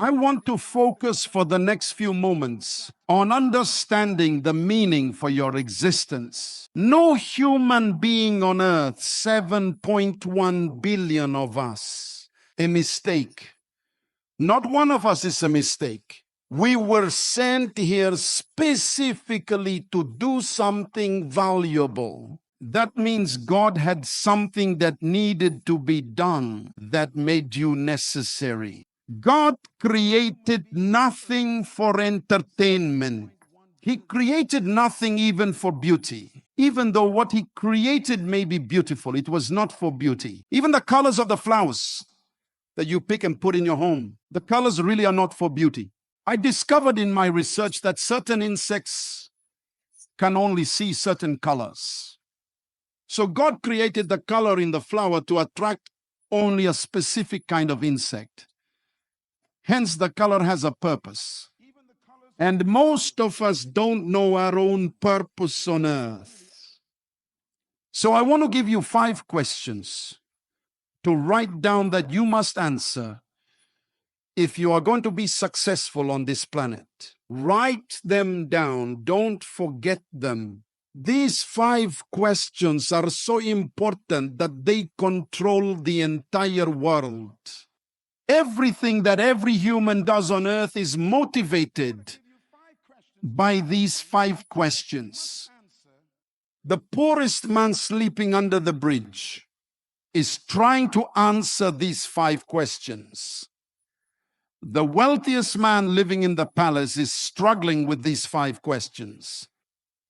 I want to focus for the next few moments on understanding the meaning for your existence. No human being on earth, 7.1 billion of us, a mistake. Not one of us is a mistake. We were sent here specifically to do something valuable. That means God had something that needed to be done that made you necessary. God created nothing for entertainment. He created nothing even for beauty. Even though what He created may be beautiful, it was not for beauty. Even the colors of the flowers that you pick and put in your home, the colors really are not for beauty. I discovered in my research that certain insects can only see certain colors. So God created the color in the flower to attract only a specific kind of insect. Hence, the color has a purpose. And most of us don't know our own purpose on earth. So I want to give you 5 questions to write down that you must answer if you are going to be successful on this planet. Write them down. Don't forget them. These 5 questions are so important that they control the entire world. Everything that every human does on earth is motivated by these 5 questions. The poorest man sleeping under the bridge is trying to answer these 5 questions. The wealthiest man living in the palace is struggling with these 5 questions.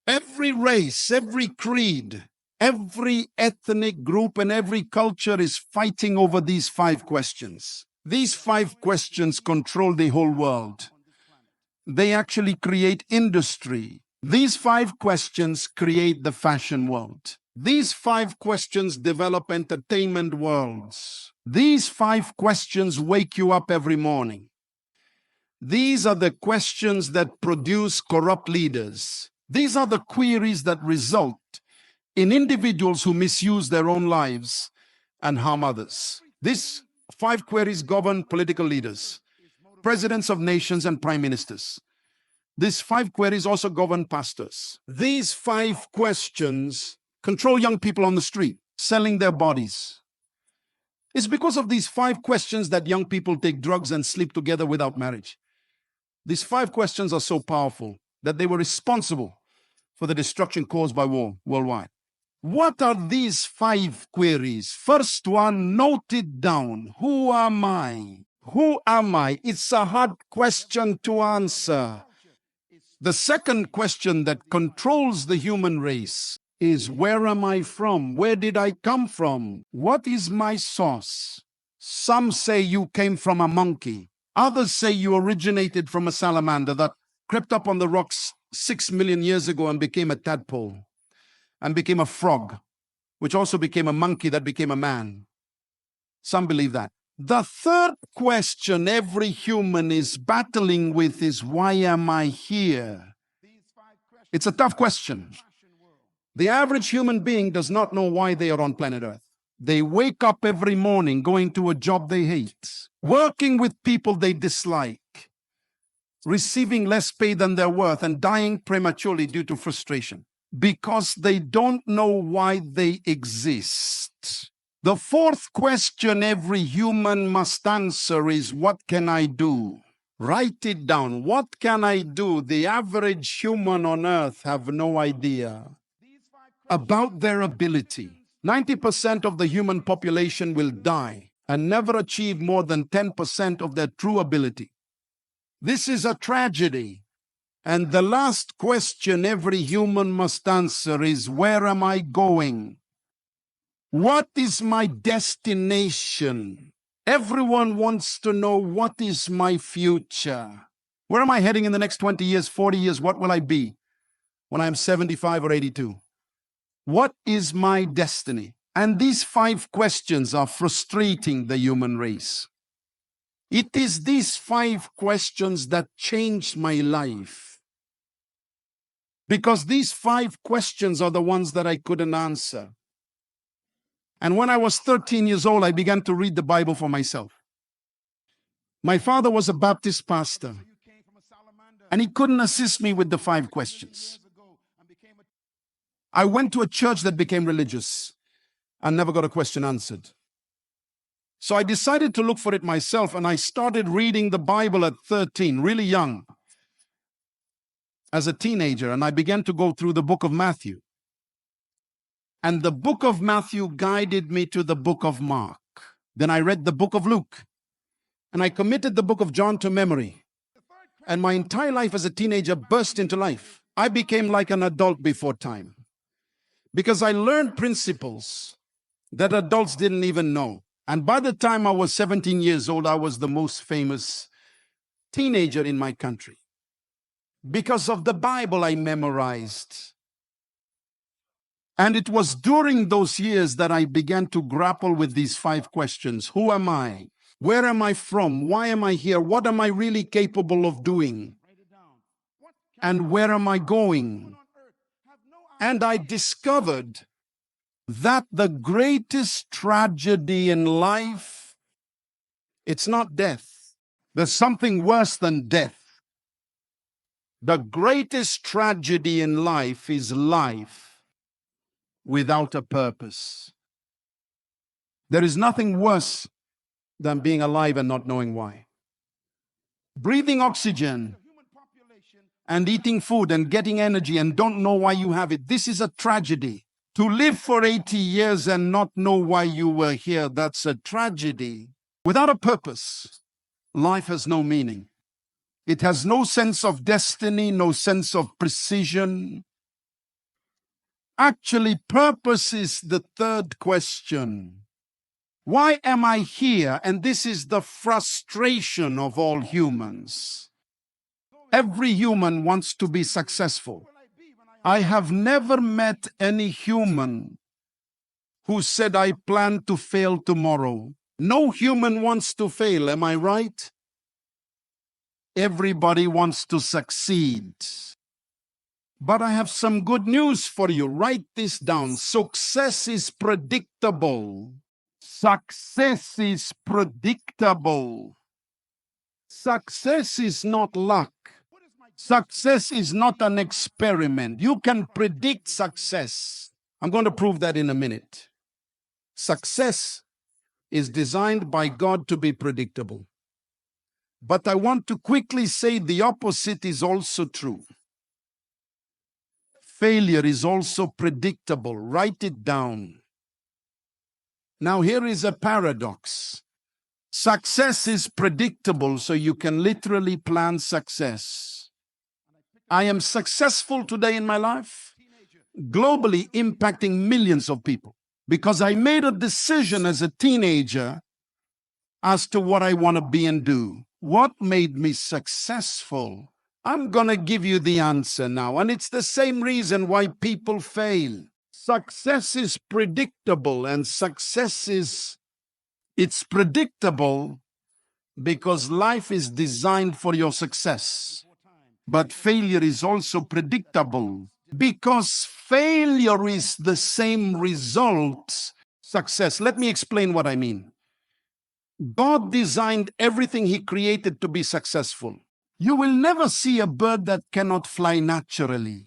Every race, every creed, every ethnic group, and every culture is fighting over these 5 questions. These 5 questions control the whole world. They actually create industry. These 5 questions create the fashion world. These 5 questions develop entertainment worlds. These 5 questions wake you up every morning. These are the questions that produce corrupt leaders. These are the queries that result in individuals who misuse their own lives and harm others. These 5 queries govern political leaders, presidents of nations, and prime ministers. These 5 queries also govern pastors. These 5 questions control young people on the street, selling their bodies. It's because of these 5 questions that young people take drugs and sleep together without marriage. These 5 questions are so powerful that they were responsible for the destruction caused by war worldwide. What are these 5 queries? First one, note it down. Who am I? Who am I? It's a hard question to answer. The second question that controls the human race is, where am I from? Where did I come from? What is my source? Some say you came from a monkey. Others say you originated from a salamander that crept up on the rocks 6 million years ago and became a tadpole and became a frog, which also became a monkey that became a man. Some believe that. The third question every human is battling with is, why am I here? It's a tough question. The average human being does not know why they are on planet Earth. They wake up every morning going to a job they hate, working with people they dislike, receiving less pay than they're worth, and dying prematurely due to frustration because they don't know why they exist. The fourth question every human must answer is, what can I do? Write it down. What can I do? The average human on earth have no idea about their ability. 90% of the human population will die and never achieve more than 10% of their true ability. This is a tragedy. And the last question every human must answer is, where am I going? What is my destination? Everyone wants to know, what is my future? Where am I heading in the next 20 years, 40 years? What will I be when I'm 75 or 82? What is my destiny? And these 5 questions are frustrating the human race. It is these 5 questions that changed my life. Because these 5 questions are the ones that I couldn't answer. And when I was 13 years old, I began to read the Bible for myself. My father was a Baptist pastor, and he couldn't assist me with the 5 questions. I went to a church that became religious and never got a question answered. So I decided to look for it myself, and I started reading the Bible at 13, really young, as a teenager, and I began to go through the book of Matthew. And the book of Matthew guided me to the book of Mark. Then I read the book of Luke, and I committed the book of John to memory. And my entire life as a teenager burst into life. I became like an adult before time, because I learned principles that adults didn't even know. And by the time I was 17 years old, I was the most famous teenager in my country. Because of the Bible I memorized. And it was during those years that I began to grapple with these 5 questions. Who am I? Where am I from? Why am I here? What am I really capable of doing? And where am I going? And I discovered that the greatest tragedy in life, it's not death. There's something worse than death. The greatest tragedy in life is life without a purpose. There is nothing worse than being alive and not knowing why. Breathing oxygen and eating food and getting energy and don't know why you have it. This is a tragedy. To live for 80 years and not know why you were here, that's a tragedy. Without a purpose, life has no meaning. It has no sense of destiny, no sense of precision. Actually, purpose is the 3rd question. Why am I here? And this is the frustration of all humans. Every human wants to be successful. I have never met any human who said, I plan to fail tomorrow. No human wants to fail, am I right? Everybody wants to succeed. But I have some good news for you. Write this down. Success is predictable. Success is predictable. Success is not luck. Success is not an experiment. You can predict success. I'm going to prove that in a minute. Success is designed by God to be predictable. But I want to quickly say the opposite is also true. Failure is also predictable. Write it down. Now, here is a paradox. Success is predictable, so you can literally plan success. I am successful today in my life, globally impacting millions of people, because I made a decision as a teenager as to what I want to be and do. What made me successful? I'm going to give you the answer now, and it's the same reason why people fail. Success is predictable, and it's predictable because life is designed for your success. But failure is also predictable because failure is the same result success. Let me explain what I mean. God designed everything He created to be successful. You will never see a bird that cannot fly naturally.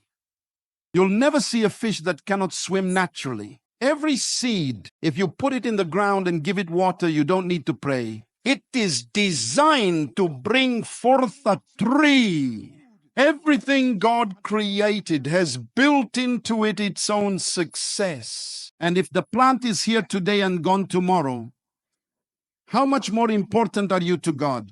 You'll never see a fish that cannot swim naturally. Every seed, if you put it in the ground and give it water, you don't need to pray. It is designed to bring forth a tree. Everything God created has built into it its own success. And if the plant is here today and gone tomorrow, how much more important are you to God?